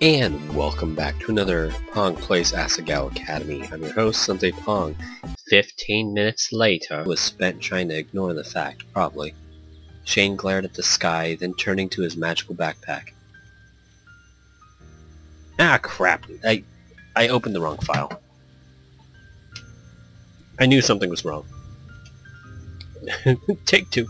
And welcome back to another Pong Plays Asagao Academy. I'm your host, Sensei Pong. 15 minutes later was spent trying to ignore the fact, probably. Shane glared at the sky, then turning to his magical backpack. Ah, crap. I opened the wrong file. I knew something was wrong. Take two.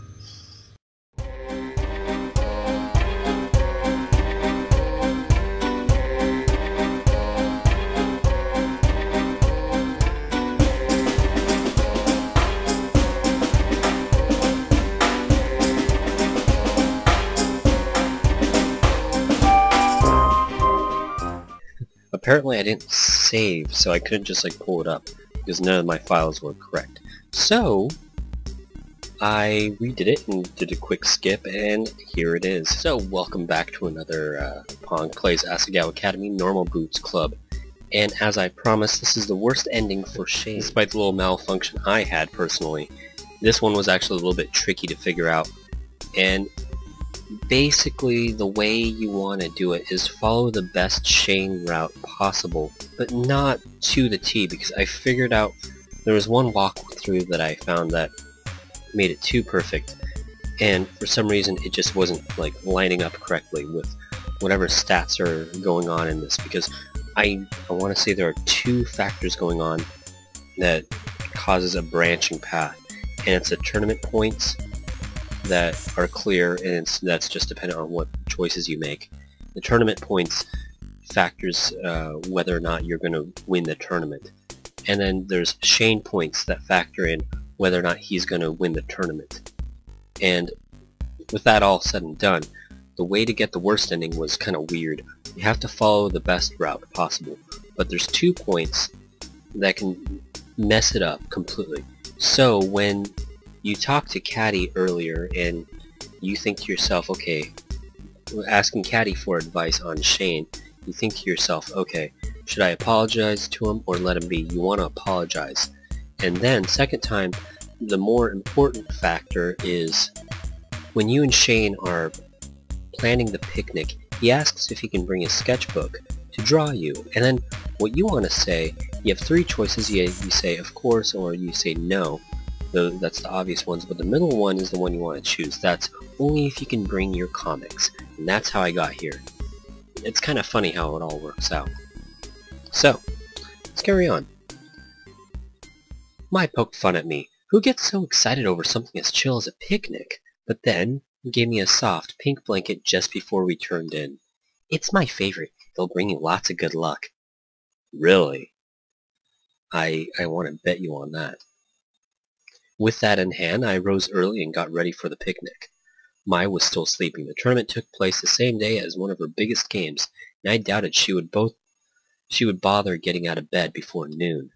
Apparently I didn't save, so I couldn't just pull it up, because none of my files were correct. So, I redid it and did a quick skip, and here it is. So, welcome back to another Pong Plays Asagao Academy Normal Boots Club. And as I promised, this is the worst ending for Shane. Despite the little malfunction I had personally, this one was actually a little bit tricky to figure out. And basically, the way you want to do it is follow the best Shane route possible, but not to the T, because I figured out there was one walkthrough that I found that made it too perfect, and for some reason it just wasn't lining up correctly with whatever stats are going on in this, because I want to say there are two factors going on that causes a branching path, and it's the tournament points that are clear, and that's just dependent on what choices you make. The tournament points factors whether or not you're going to win the tournament. And then there's Shane points that factor in whether or not he's going to win the tournament. And with that all said and done, the way to get the worst ending was kind of weird. You have to follow the best route possible, but there's 2 points that can mess it up completely. So when you talked to Caddy earlier and you think to yourself, okay, asking Caddy for advice on Shane, you think to yourself, okay, should I apologize to him or let him be? You want to apologize. And then, second time, the more important factor is when you and Shane are planning the picnic, he asks if he can bring his sketchbook to draw you. And then what you want to say, you have 3 choices. You say, of course, or you say no. That's the obvious ones, but the middle one is the one you want to choose. That's only if you can bring your comics, and that's how I got here. It's kind of funny how it all works out. So, let's carry on. Mai poked fun at me. Who gets so excited over something as chill as a picnic? But then, he gave me a soft pink blanket just before we turned in. It's my favorite. They'll bring you lots of good luck. Really? I want to bet you on that. With that in hand, I rose early and got ready for the picnic. Mai was still sleeping. The tournament took place the same day as one of her biggest games, and I doubted she would bother getting out of bed before noon.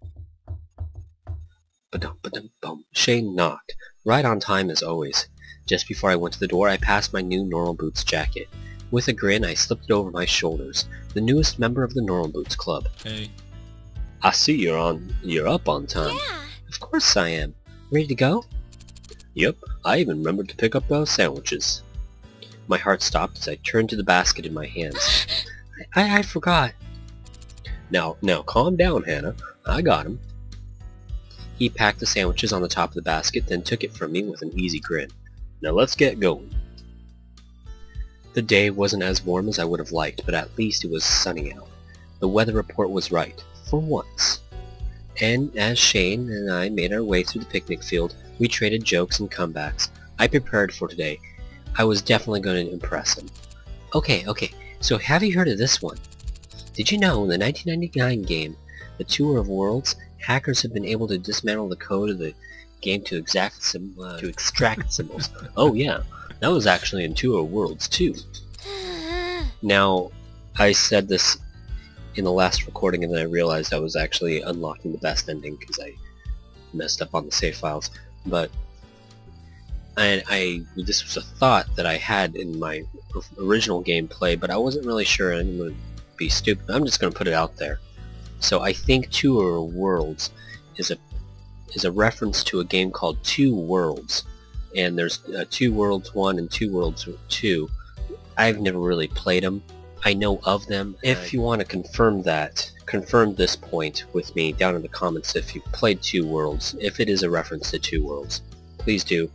Ba-dum-ba-dum-bum. Shane knocked, right on time as always. Just before I went to the door, I passed my new Normal Boots jacket. With a grin, I slipped it over my shoulders. The newest member of the Normal Boots Club. Hey. I see you're up on time. Yeah. Of course I am. Ready to go? Yep, I even remembered to pick up those sandwiches. My heart stopped as I turned to the basket in my hands. I forgot. Now, calm down, Hannah. I got him. He packed the sandwiches on the top of the basket, then took it from me with an easy grin. Now let's get going. The day wasn't as warm as I would have liked, but at least it was sunny out. The weather report was right, for once. And as Shane and I made our way through the picnic field, we traded jokes and comebacks. I prepared for today. I was definitely going to impress him. Okay, so have you heard of this one? Did you know in the 1999 game, The Tour of Worlds, hackers have been able to dismantle the code of the game to extract symbols? Oh yeah, that was actually in Tour of Worlds too. Now, I said this in the last recording, and then I realized I was actually unlocking the best ending because I messed up on the save files. But this was a thought that I had in my original gameplay, but I wasn't really sure, and I'm going to be stupid. I'm just going to put it out there. So I think Tour of Worlds is a reference to a game called Two Worlds, and there's Two Worlds 1 and Two Worlds 2. I've never really played them. I know of them. If you want to confirm this point with me down in the comments if you've played Two Worlds, if it is a reference to Two Worlds. Please do.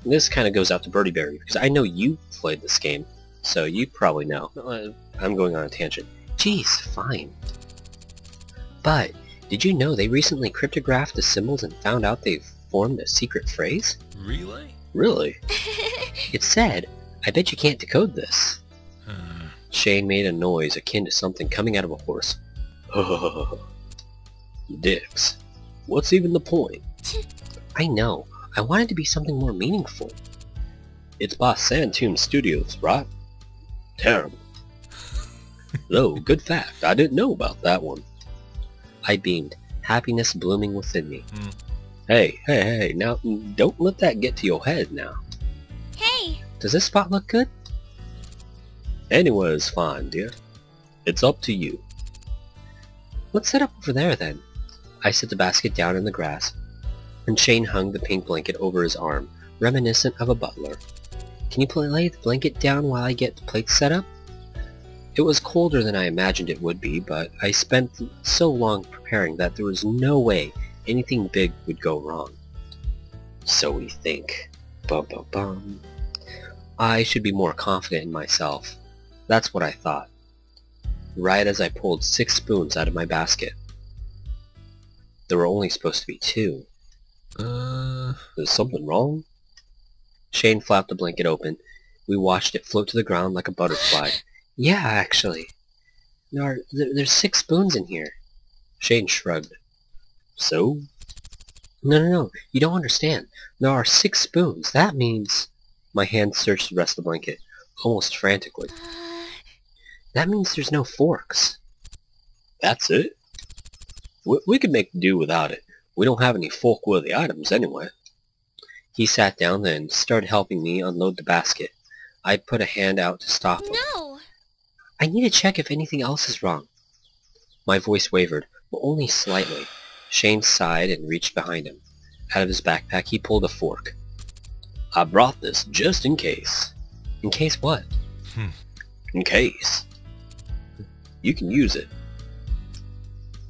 This kind of goes out to Birdie Berry, because I know you've played this game, so you probably know. I'm going on a tangent. Jeez, fine. But, did you know they recently cryptographed the symbols and found out they've formed a secret phrase? Really? Really? It said, I bet you can't decode this. Shane made a noise akin to something coming out of a horse. Dicks. What's even the point? I know. I want it to be something more meaningful. It's Boss Santoon Studios, right? Terrible. Though, good fact, I didn't know about that one. I beamed, happiness blooming within me. Hey, now, don't let that get to your head now. Hey! Does this spot look good? Anywhere is fine, dear. It's up to you. Let's set up over there, then. I set the basket down in the grass, and Shane hung the pink blanket over his arm, reminiscent of a butler. Can you lay the blanket down while I get the plates set up? It was colder than I imagined it would be, but I spent so long preparing that there was no way anything big would go wrong. So we think. Bum bum bum. I should be more confident in myself. That's what I thought. Right as I pulled 6 spoons out of my basket. There were only supposed to be 2. Is something wrong? Shane flapped the blanket open. We watched it float to the ground like a butterfly. Yeah, actually. There's 6 spoons in here. Shane shrugged. So? No. You don't understand. There are 6 spoons. That means... My hand searched the rest of the blanket, almost frantically. That means there's no forks. That's it? We can make do without it. We don't have any fork-worthy items anyway. He sat down then and started helping me unload the basket. I put a hand out to stop him. No! I need to check if anything else is wrong. My voice wavered, but only slightly. Shane sighed and reached behind him. Out of his backpack he pulled a fork. I brought this just in case. In case what? In case. You can use it.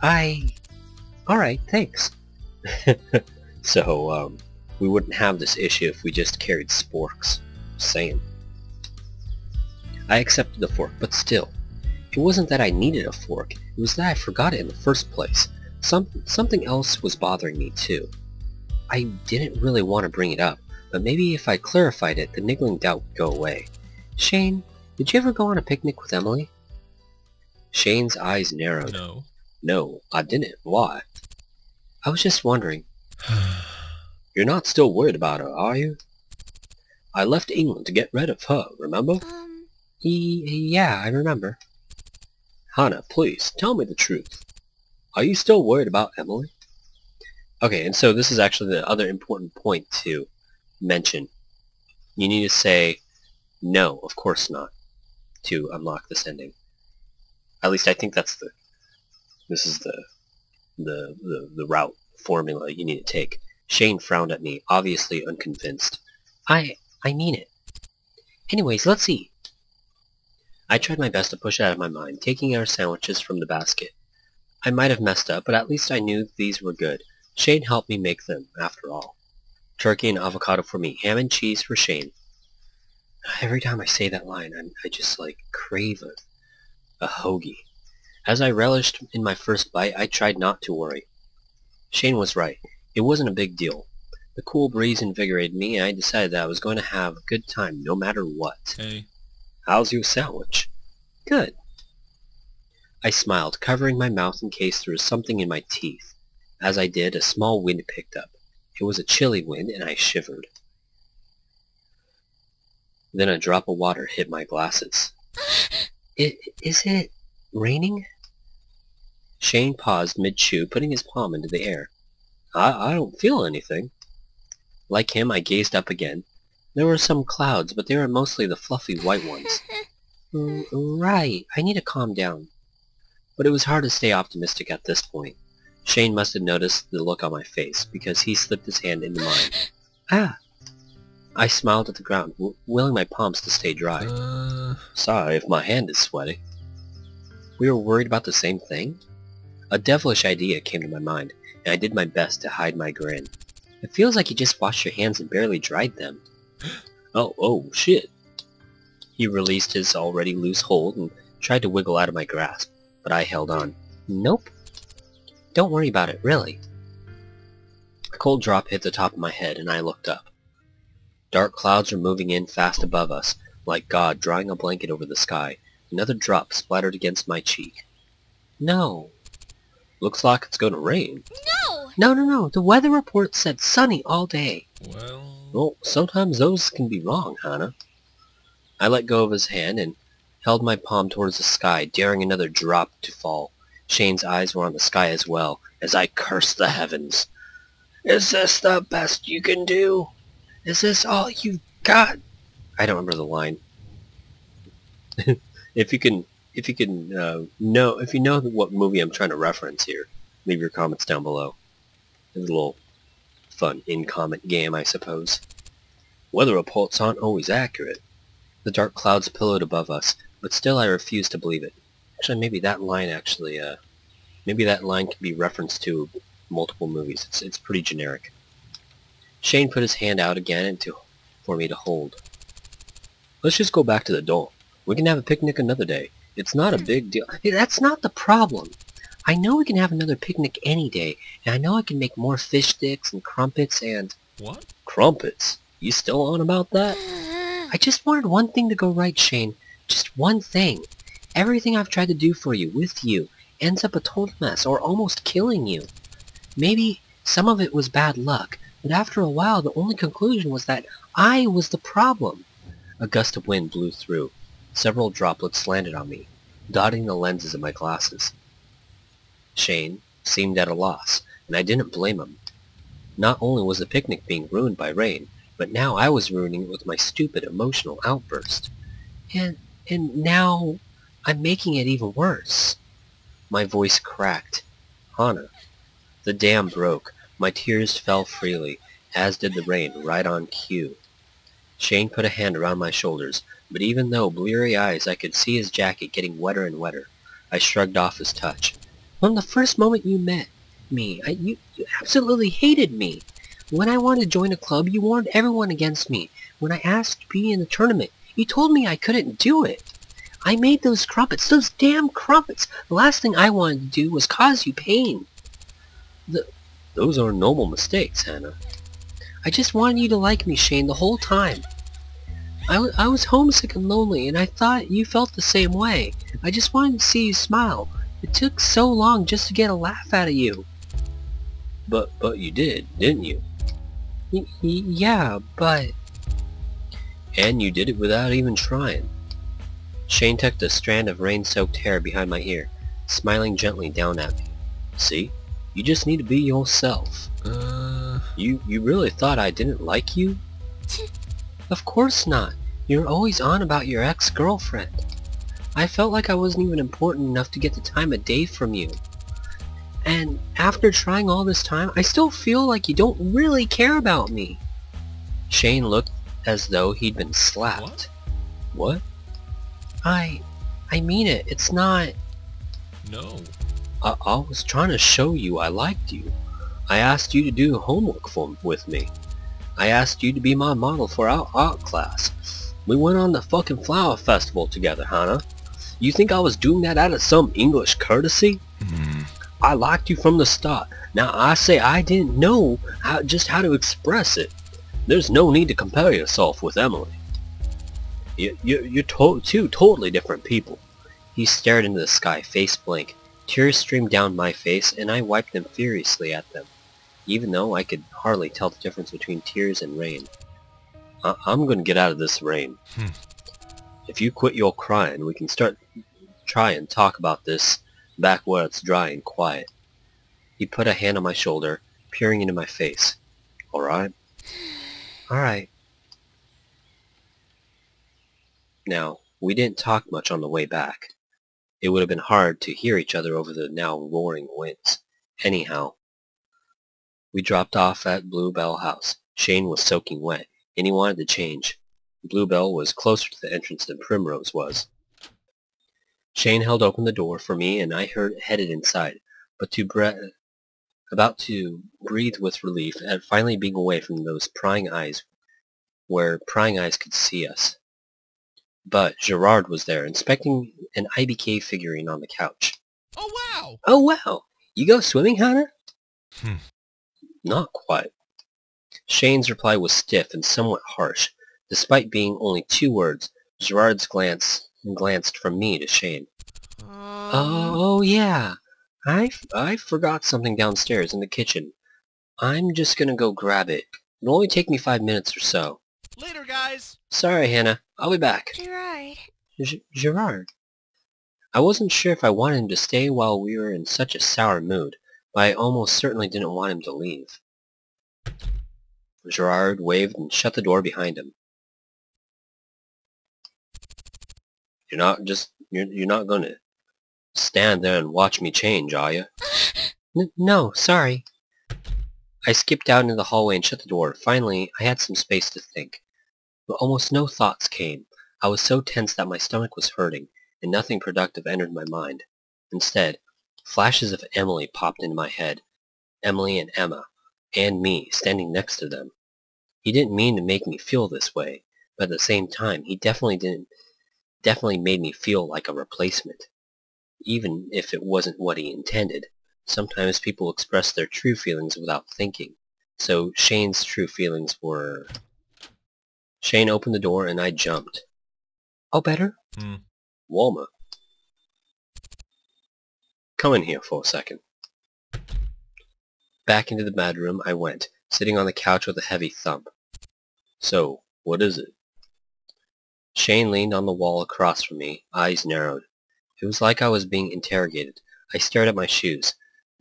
Alright, thanks. So, we wouldn't have this issue if we just carried sporks. Just saying. I accepted the fork, but still. It wasn't that I needed a fork, it was that I forgot it in the first place. Something else was bothering me too. I didn't really want to bring it up, but maybe if I clarified it, the niggling doubt would go away. Shane, did you ever go on a picnic with Emily? Shane's eyes narrowed. No. No, I didn't. Why? I was just wondering. You're not still worried about her, are you? I left England to get rid of her, remember? Yeah, I remember. Hannah, please, tell me the truth. Are you still worried about Emily? Okay, and so this is actually the other important point to mention. You need to say, no, of course not, to unlock this ending. At least I think this is the route formula you need to take. Shane frowned at me, obviously unconvinced. I mean it. Anyways, let's eat. I tried my best to push it out of my mind, taking our sandwiches from the basket. I might have messed up, but at least I knew these were good. Shane helped me make them, after all. Turkey and avocado for me, ham and cheese for Shane. Every time I say that line, I just, crave a hoagie. As I relished in my first bite, I tried not to worry. Shane was right. It wasn't a big deal. The cool breeze invigorated me, and I decided that I was going to have a good time no matter what. Hey. How's your sandwich? Good. I smiled, covering my mouth in case there was something in my teeth. As I did, a small wind picked up. It was a chilly wind, and I shivered. Then a drop of water hit my glasses. Is it raining? Shane paused mid-chew, putting his palm into the air. I don't feel anything. Like him, I gazed up again. There were some clouds, but they were mostly the fluffy white ones. Right, I need to calm down. But it was hard to stay optimistic at this point. Shane must have noticed the look on my face, because he slipped his hand into mine. I smiled at the ground, willing my palms to stay dry. Sorry if my hand is sweaty. We were worried about the same thing? A devilish idea came to my mind, and I did my best to hide my grin. It feels like you just washed your hands and barely dried them. Oh, shit. He released his already loose hold and tried to wiggle out of my grasp, but I held on. Nope. Don't worry about it, really. A cold drop hit the top of my head, and I looked up. Dark clouds were moving in fast above us, like God drawing a blanket over the sky. Another drop splattered against my cheek. No. Looks like it's gonna rain. No. The weather report said sunny all day. Well, sometimes those can be wrong, Hannah. I let go of his hand and held my palm towards the sky, daring another drop to fall. Shane's eyes were on the sky as well, as I cursed the heavens. Is this the best you can do? Is this all you've got? I don't remember the line. If you know what movie I'm trying to reference here, leave your comments down below. It's a little fun in-comment game, I suppose. Weather reports aren't always accurate. The dark clouds pillowed above us, but still I refused to believe it. Actually, maybe that line can be referenced to multiple movies. It's pretty generic. Shane put his hand out again for me to hold. Let's just go back to the dorm. We can have a picnic another day. It's not a big deal. Hey, that's not the problem. I know we can have another picnic any day, and I know I can make more fish sticks and crumpets and... What? Crumpets? You still on about that? I just wanted one thing to go right, Shane. Just one thing. Everything I've tried to do for you, with you, ends up a total mess, or almost killing you. Maybe some of it was bad luck, but after a while the only conclusion was that I was the problem. A gust of wind blew through. Several droplets landed on me, dotting the lenses of my glasses. Shane seemed at a loss, and I didn't blame him. Not only was the picnic being ruined by rain, but now I was ruining it with my stupid emotional outburst. And now I'm making it even worse. My voice cracked. Hannah. The dam broke. My tears fell freely, as did the rain, right on cue. Shane put a hand around my shoulders, but even though bleary eyes I could see his jacket getting wetter and wetter, I shrugged off his touch. From the first moment you met me, you absolutely hated me. When I wanted to join a club, you warned everyone against me. When I asked to be in the tournament, you told me I couldn't do it. I made those crumpets, those damn crumpets. The last thing I wanted to do was cause you pain. Those are normal mistakes, Hannah. I just wanted you to like me, Shane, the whole time. I was homesick and lonely, and I thought you felt the same way. I just wanted to see you smile. It took so long just to get a laugh out of you. But you did, didn't you? Yeah, but... And you did it without even trying. Shane tucked a strand of rain-soaked hair behind my ear, smiling gently down at me. See? You just need to be yourself. You really thought I didn't like you? Of course not. You're always on about your ex-girlfriend. I felt like I wasn't even important enough to get the time of day from you. And after trying all this time, I still feel like you don't really care about me. Shane looked as though he'd been slapped. What? I mean it. It's not... No. I was trying to show you I liked you. I asked you to do homework with me. I asked you to be my model for our art class. We went on the fucking flower festival together, Hannah. You think I was doing that out of some English courtesy? I liked you from the start. Now I say I didn't know just how to express it. There's no need to compare yourself with Emily. You're two totally different people. He stared into the sky, face blank. Tears streamed down my face, and I wiped them furiously at them, even though I could hardly tell the difference between tears and rain. I'm gonna get out of this rain. If you quit your crying, we can try and talk about this back where it's dry and quiet. He put a hand on my shoulder, peering into my face. Alright? Alright. Now, we didn't talk much on the way back. It would have been hard to hear each other over the now roaring winds. Anyhow, we dropped off at Bluebell House. Shane was soaking wet. and he wanted to change. Bluebell was closer to the entrance than Primrose was. Shane held open the door for me, and I headed inside, about to breathe with relief at finally being away from those prying eyes, where prying eyes could see us. But Gerard was there, inspecting an IBK figurine on the couch. Oh wow! Oh wow! You go swimming, Hannah? Not quite. Shane's reply was stiff and somewhat harsh. Despite being only 2 words, Gerard's glanced from me to Shane. Oh yeah, I forgot something downstairs in the kitchen. I'm just gonna go grab it. It'll only take me 5 minutes or so. Later, guys! Sorry, Hannah. I'll be back. Gerard. Gerard. I wasn't sure if I wanted him to stay while we were in such a sour mood, but I almost certainly didn't want him to leave. Gerard waved and shut the door behind him. You're not gonna stand there and watch me change, are you? No, sorry. I skipped out into the hallway and shut the door. Finally, I had some space to think. But almost no thoughts came. I was so tense that my stomach was hurting, and nothing productive entered my mind. Instead, flashes of Emily popped into my head. Emily and Emma, and me, standing next to them. He didn't mean to make me feel this way, but at the same time, he definitely made me feel like a replacement. Even if it wasn't what he intended. Sometimes people express their true feelings without thinking. So Shane's true feelings were... Shane opened the door and I jumped. Oh, better? Walma. Come in here for a second. Back into the bedroom I went, sitting on the couch with a heavy thump. So, what is it? Shane leaned on the wall across from me, eyes narrowed. It was like I was being interrogated. I stared at my shoes.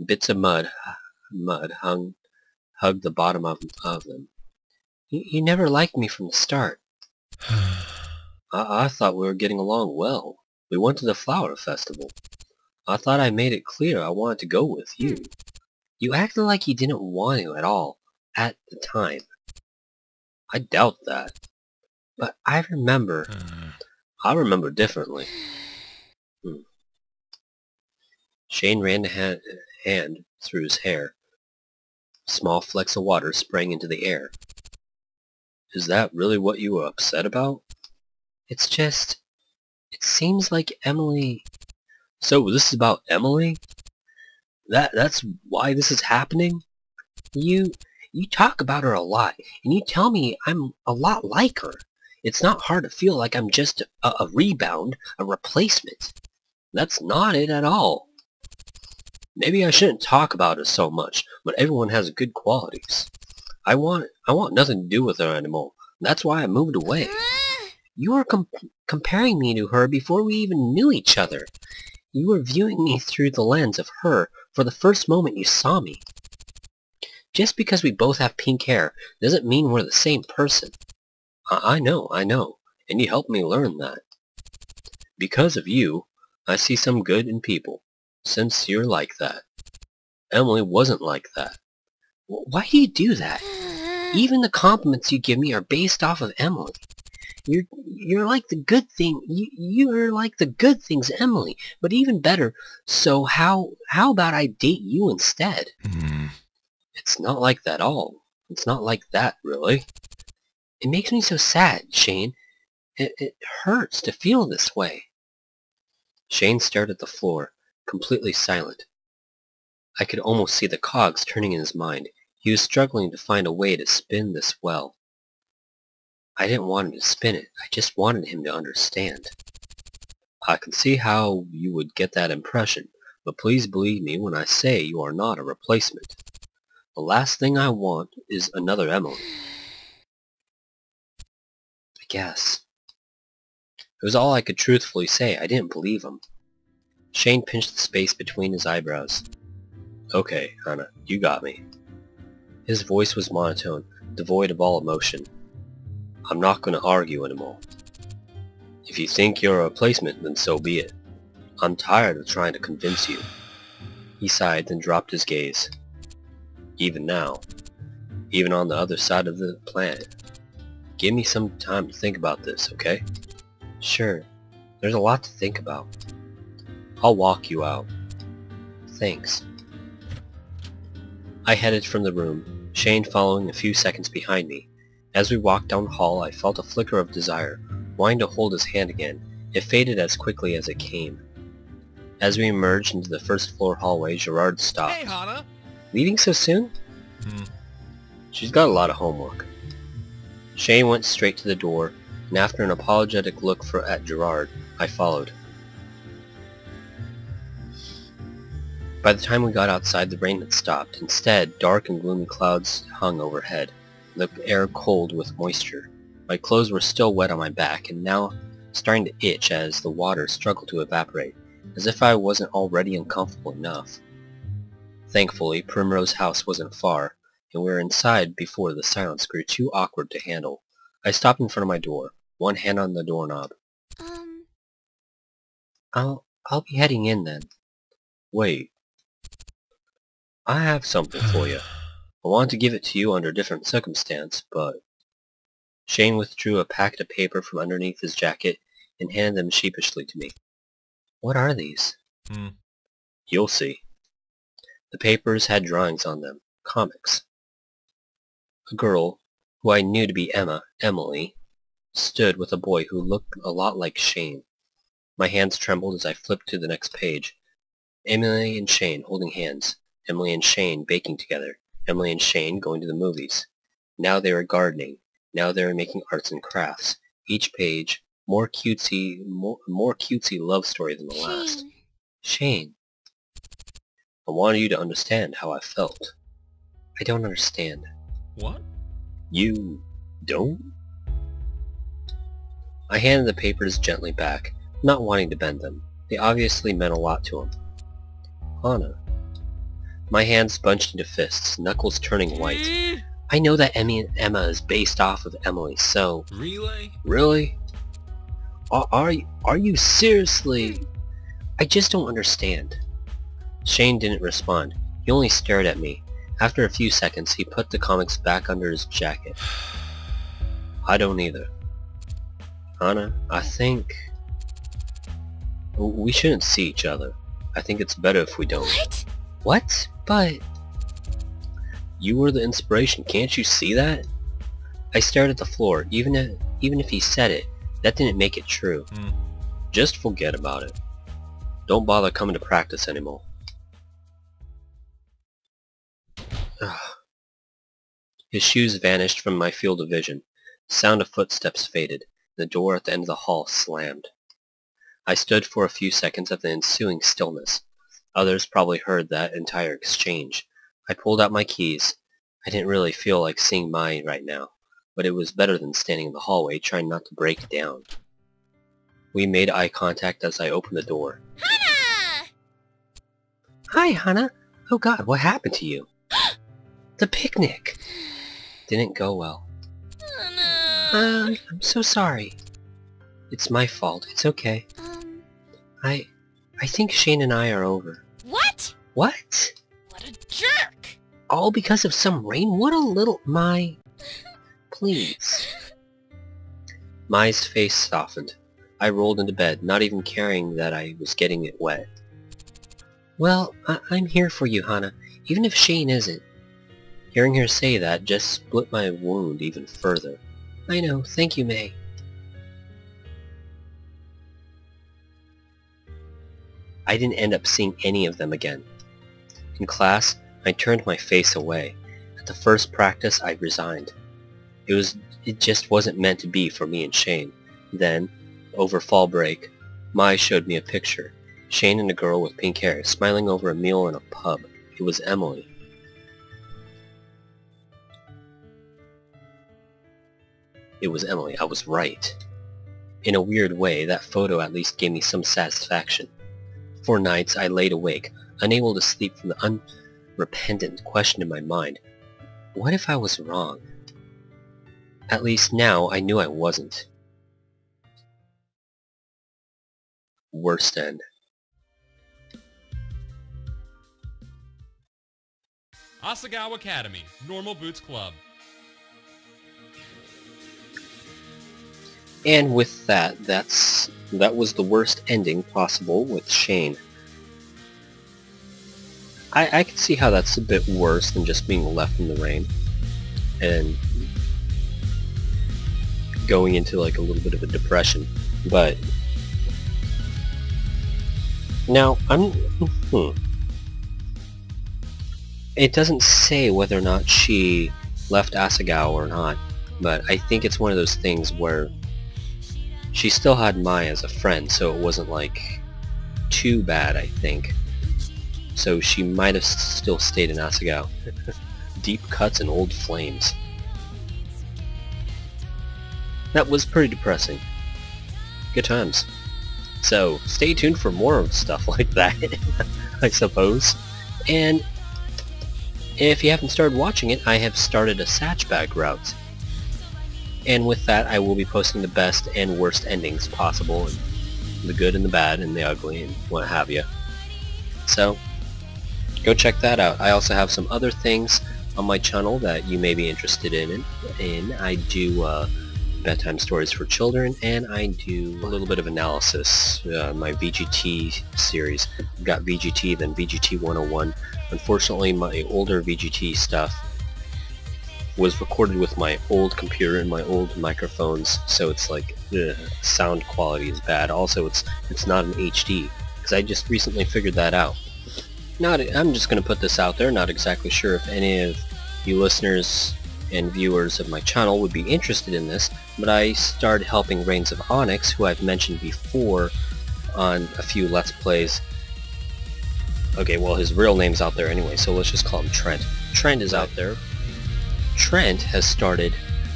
Bits of mud hugged the bottom of them. You never liked me from the start. I thought we were getting along well. We went to the flower festival. I thought I made it clear I wanted to go with you. You acted like you didn't want to at all, at the time. I doubt that. But I remember differently. Shane ran a hand through his hair. Small flecks of water sprang into the air. Is that really what you were upset about? It's just... It seems like Emily... So this is about Emily? That's why this is happening? You talk about her a lot, and you tell me I'm a lot like her. It's not hard to feel like I'm just a rebound, a replacement. That's not it at all. Maybe I shouldn't talk about it so much, but everyone has good qualities. I want nothing to do with her anymore. That's why I moved away. You were comparing me to her before we even knew each other. You were viewing me through the lens of her for the first moment you saw me. Just because we both have pink hair doesn't mean we're the same person. I know, and you helped me learn that. Because of you, I see some good in people, since you're like that. Emily wasn't like that. Why do you do that? Even the compliments you give me are based off of Emily. You're like the good thing. You're like the good things, Emily. But even better. So how about I date you instead? It's not like that at all. It's not like that, really. It makes me so sad, Shane. It hurts to feel this way. Shane stared at the floor, completely silent. I could almost see the cogs turning in his mind. He was struggling to find a way to spin this well. I didn't want him to spin it. I just wanted him to understand. I can see how you would get that impression, but please believe me when I say you are not a replacement. The last thing I want is another Emily. I guess. It was all I could truthfully say. I didn't believe him. Shane pinched the space between his eyebrows. Okay, Hannah, you got me. His voice was monotone, devoid of all emotion. I'm not going to argue anymore. If you think you're a replacement, then so be it. I'm tired of trying to convince you. He sighed, then dropped his gaze. Even now, even on the other side of the planet, Give me some time to think about this, okay? Sure. There's a lot to think about. I'll walk you out. Thanks. I headed from the room, Shane following a few seconds behind me. As we walked down the hall, I felt a flicker of desire, wanting to hold his hand again. It faded as quickly as it came. As we emerged into the first floor hallway, Gerard stopped. Hey, Hana. Leaving so soon? She's got a lot of homework. Shane went straight to the door, and after an apologetic look at Gerard, I followed. By the time we got outside, the rain had stopped. Instead, dark and gloomy clouds hung overhead, the air cold with moisture. My clothes were still wet on my back, and now starting to itch as the water struggled to evaporate, as if I wasn't already uncomfortable enough. Thankfully, Primrose House wasn't far, and we were inside before the silence grew too awkward to handle. I stopped in front of my door, one hand on the doorknob. I'll be heading in then. Wait. I have something for you. I wanted to give it to you under a different circumstance, but... Shane withdrew a packet of paper from underneath his jacket and handed them sheepishly to me. What are these? You'll see. The papers had drawings on them. Comics. A girl, who I knew to be Emily, stood with a boy who looked a lot like Shane. My hands trembled as I flipped to the next page. Emily and Shane holding hands. Emily and Shane baking together. Emily and Shane going to the movies. Now they were gardening. Now they were making arts and crafts. Each page, more cutesy love story than the last. Shane. I wanted you to understand how I felt. I don't understand. What? You don't? I handed the papers gently back, not wanting to bend them. They obviously meant a lot to him. Hana. My hands bunched into fists, knuckles turning white. I know that Emma is based off of Emily, so... Really? Are you seriously... I just don't understand. Shane didn't respond. He only stared at me. After a few seconds, he put the comics back under his jacket. I don't either. Hana, I think... we shouldn't see each other. I think it's better if we don't. What? What? But... You were the inspiration, can't you see that? I stared at the floor. Even if he said it, that didn't make it true. Just forget about it. Don't bother coming to practice anymore. His shoes vanished from my field of vision. The sound of footsteps faded. The door at the end of the hall slammed. I stood for a few seconds of the ensuing stillness. Others probably heard that entire exchange. I pulled out my keys. I didn't really feel like seeing Mai right now, but it was better than standing in the hallway trying not to break down. We made eye contact as I opened the door. Hana! Hi, Hana. Oh god, what happened to you? The picnic! Didn't go well. Oh, no. I'm so sorry. It's my fault. It's okay. I think Shane and I are over. What? What? What a jerk! All because of some rain? What a little... Mai... Please. Mai's face softened. I rolled into bed, not even caring that I was getting it wet. Well, I'm here for you, Hana, even if Shane isn't. Hearing her say that just split my wound even further. I know, thank you, May. I didn't end up seeing any of them again. In class, I turned my face away. At the first practice, I resigned. It just wasn't meant to be for me and Shane. Then, over fall break, Mai showed me a picture. Shane and a girl with pink hair, smiling over a meal in a pub. It was Emily. It was Emily. I was right. In a weird way, that photo at least gave me some satisfaction. For nights, I laid awake, unable to sleep from the unrepentant question in my mind. What if I was wrong? At least now, I knew I wasn't. Worst end. Asagao Academy, Normal Boots Club. And with that, that was the worst ending possible with Shane. I can see how that's a bit worse than just being left in the rain and going into like a little bit of a depression. But now it doesn't say whether or not she left Asagao or not, but I think it's one of those things where she still had Mai as a friend, so it wasn't like too bad, I think. So she might have still stayed in Asagao. Deep cuts and old flames. That was pretty depressing. Good times. So stay tuned for more stuff like that, I suppose. And if you haven't started watching it, I have started a Satchbag route. And with that, I will be posting the best and worst endings possible, and the good and the bad and the ugly and what have you. So, go check that out. I also have some other things on my channel that you may be interested in. I do bedtime stories for children, and I do a little bit of analysis. My VGT series. I've got VGT, then VGT 101. Unfortunately, my older VGT stuff was recorded with my old computer and my old microphones, so it's like sound quality is bad. Also, it's not an HD, because I just recently figured that out. I'm just going to put this out there, not exactly sure if any of you listeners and viewers of my channel would be interested in this, but I started helping Reigns of Onyx, who I've mentioned before on a few Let's Plays. Okay, well, his real name's out there anyway, so let's just call him Trent. Trent is out there. Trent has started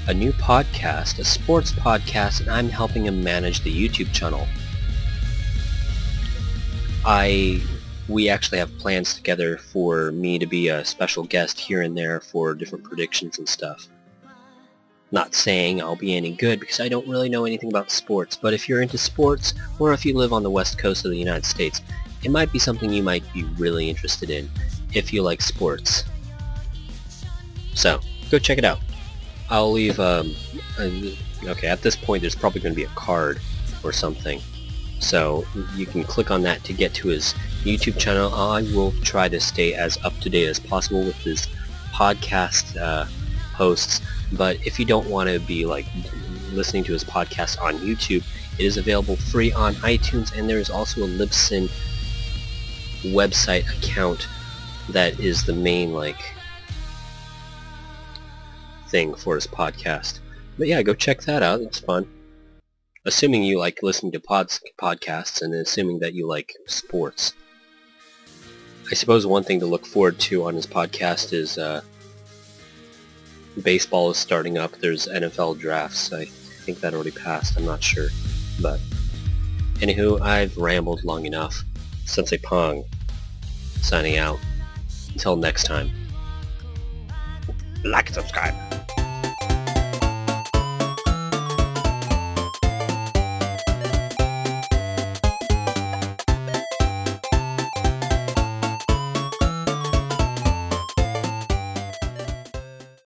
a new podcast, a sports podcast, and I'm helping him manage the YouTube channel. We actually have plans together for me to be a special guest here and there for different predictions and stuff. Not saying I'll be any good because I don't really know anything about sports, but if you're into sports, or if you live on the west coast of the United States, it might be something you might be really interested in if you like sports. So, go check it out. I'll leave, okay, at this point there's probably going to be a card or something. So, you can click on that to get to his YouTube channel. I will try to stay as up-to-date as possible with his podcast posts, but if you don't want to be, like, listening to his podcast on YouTube, it is available free on iTunes, and there is also a Libsyn website account that is the main, like, thing for his podcast. But yeah, go check that out. It's fun. Assuming you like listening to podcasts, and assuming that you like sports. I suppose one thing to look forward to on his podcast is baseball is starting up. There's NFL drafts. I think that already passed. I'm not sure. But anywho, I've rambled long enough. Sensei Pong, signing out. Until next time. Like and subscribe.